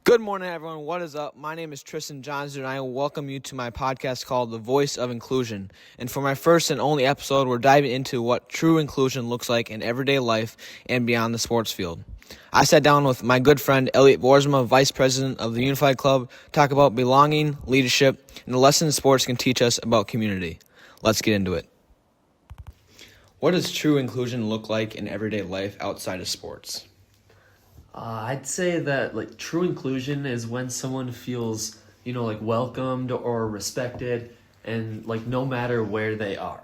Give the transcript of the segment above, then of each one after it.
Good morning, everyone. What is up? My name is Tristan Johnsrud, and I welcome you to my podcast called The Voice of Inclusion. And for my first and only episode, we're diving into what true inclusion looks like in everyday life and beyond the sports field. I sat down with my good friend Elliot Boersma, Vice President of the Unified Club, to talk about belonging, leadership, and the lessons sports can teach us about community. Let's get into it. What does true inclusion look like in everyday life outside of sports? I'd say that true inclusion is when someone feels, welcomed or respected and no matter where they are.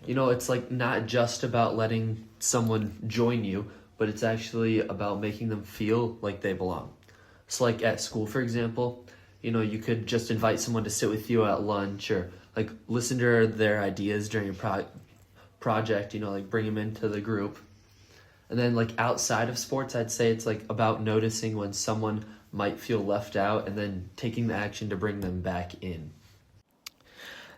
It's not just about letting someone join you, but it's actually about making them feel like they belong. So at school, for example, you could just invite someone to sit with you at lunch or listen to their ideas during a project, bring them into the group. And then outside of sports, I'd say it's about noticing when someone might feel left out and then taking the action to bring them back in.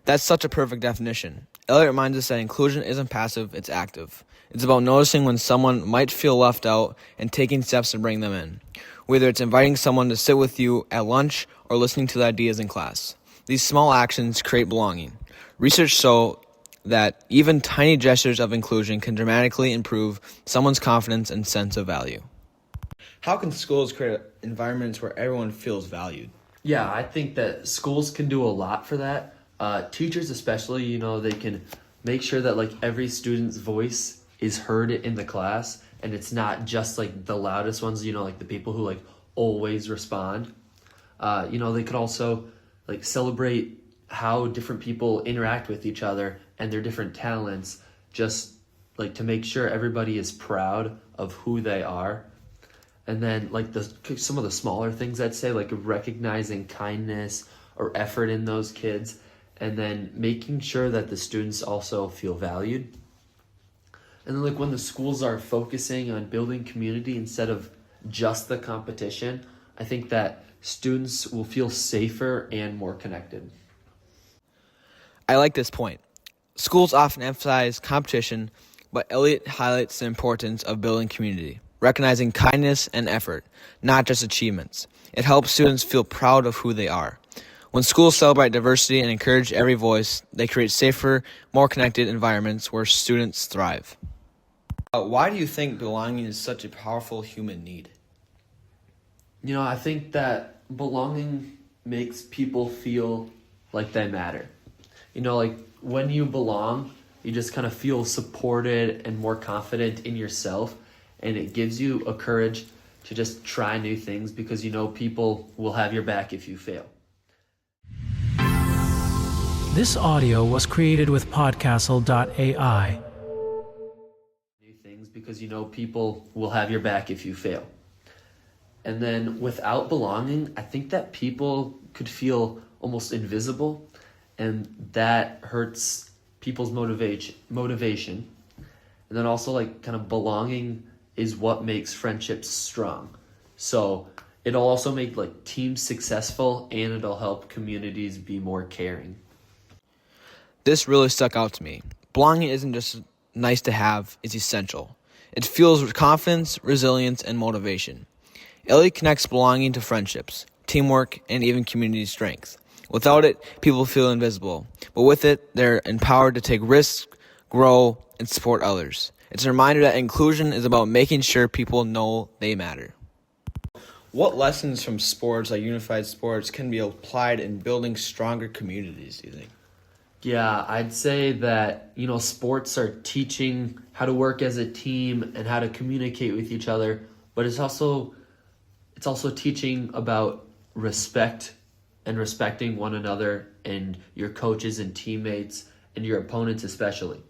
That's such a perfect definition. Elliot reminds us that inclusion isn't passive, it's active. It's about noticing when someone might feel left out and taking steps to bring them in. Whether it's inviting someone to sit with you at lunch or listening to the ideas in class. These small actions create belonging. Research shows that even tiny gestures of inclusion can dramatically improve someone's confidence and sense of value. How can schools create environments where everyone feels valued? Yeah, I think that schools can do a lot for that. Teachers especially, they can make sure that every student's voice is heard in the class and it's not just the loudest ones, the people who always respond. They could also celebrate how different people interact with each other and their different talents, just to make sure everybody is proud of who they are. And then some of the smaller things I'd say, recognizing kindness or effort in those kids, and then making sure that the students also feel valued. And then when the schools are focusing on building community instead of just the competition, I think that students will feel safer and more connected. I like this point. Schools often emphasize competition, but Elliot highlights the importance of building community, recognizing kindness and effort, not just achievements. It helps students feel proud of who they are. When schools celebrate diversity and encourage every voice, they create safer, more connected environments where students thrive. Why do you think belonging is such a powerful human need? I think that belonging makes people feel like they matter. When you belong, you just kind of feel supported and more confident in yourself, and it gives you a courage to just try new things because people will have your back if you fail. This audio was created with Podcastle.ai. New things because people will have your back if you fail. And then without belonging, I think that people could feel almost invisible, and that hurts people's motivation. And then also kind of belonging is what makes friendships strong. So it'll also make teams successful, and it'll help communities be more caring. This really stuck out to me. Belonging isn't just nice to have, it's essential. It fuels confidence, resilience, and motivation. Elliot connects belonging to friendships, teamwork, and even community strength. Without it, people feel invisible. But with it, they're empowered to take risks, grow, and support others. It's a reminder that inclusion is about making sure people know they matter. What lessons from sports like unified sports can be applied in building stronger communities, do you think? Yeah, I'd say that, sports are teaching how to work as a team and how to communicate with each other, but it's also teaching about respect and respecting one another and your coaches and teammates and your opponents especially.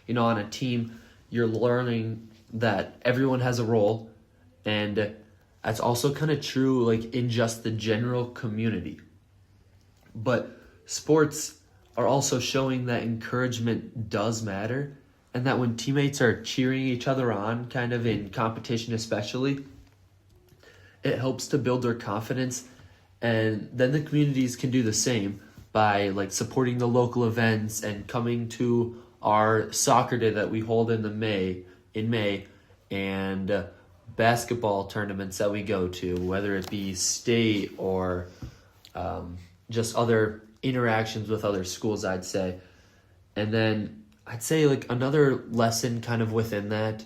On a team, you're learning that everyone has a role, and that's also kind of true in just the general community. But sports are also showing that encouragement does matter, and that when teammates are cheering each other on, kind of in competition especially, it helps to build their confidence. And then the communities can do the same by supporting the local events and coming to our soccer day that we hold in May, and basketball tournaments that we go to, whether it be state or just other interactions with other schools, I'd say. And then I'd say like another lesson kind of within that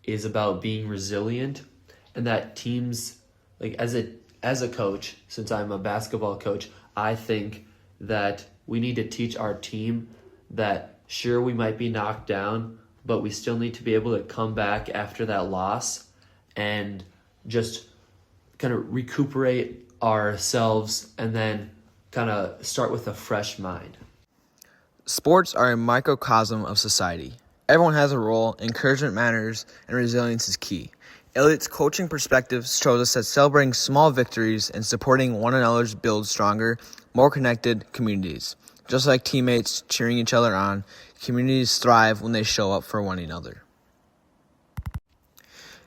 is about being resilient, and that teams, like as a coach, since I'm a basketball coach, I think that we need to teach our team that sure, we might be knocked down, but we still need to be able to come back after that loss and just kind of recuperate ourselves and then kind of start with a fresh mind. Sports are a microcosm of society. Everyone has a role, encouragement matters, and resilience is key. Elliot's coaching perspective shows us that celebrating small victories and supporting one another builds stronger, more connected communities. Just like teammates cheering each other on, communities thrive when they show up for one another.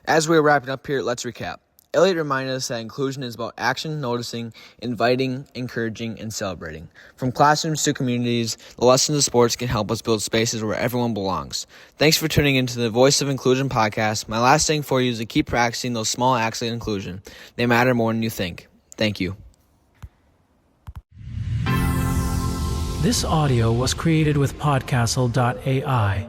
As we're wrapping up here, let's recap. Elliot reminded us that inclusion is about action, noticing, inviting, encouraging, and celebrating. From classrooms to communities, the lessons of sports can help us build spaces where everyone belongs. Thanks for tuning into the Voice of Inclusion podcast. My last thing for you is to keep practicing those small acts of inclusion. They matter more than you think. Thank you. This audio was created with Podcastle.ai.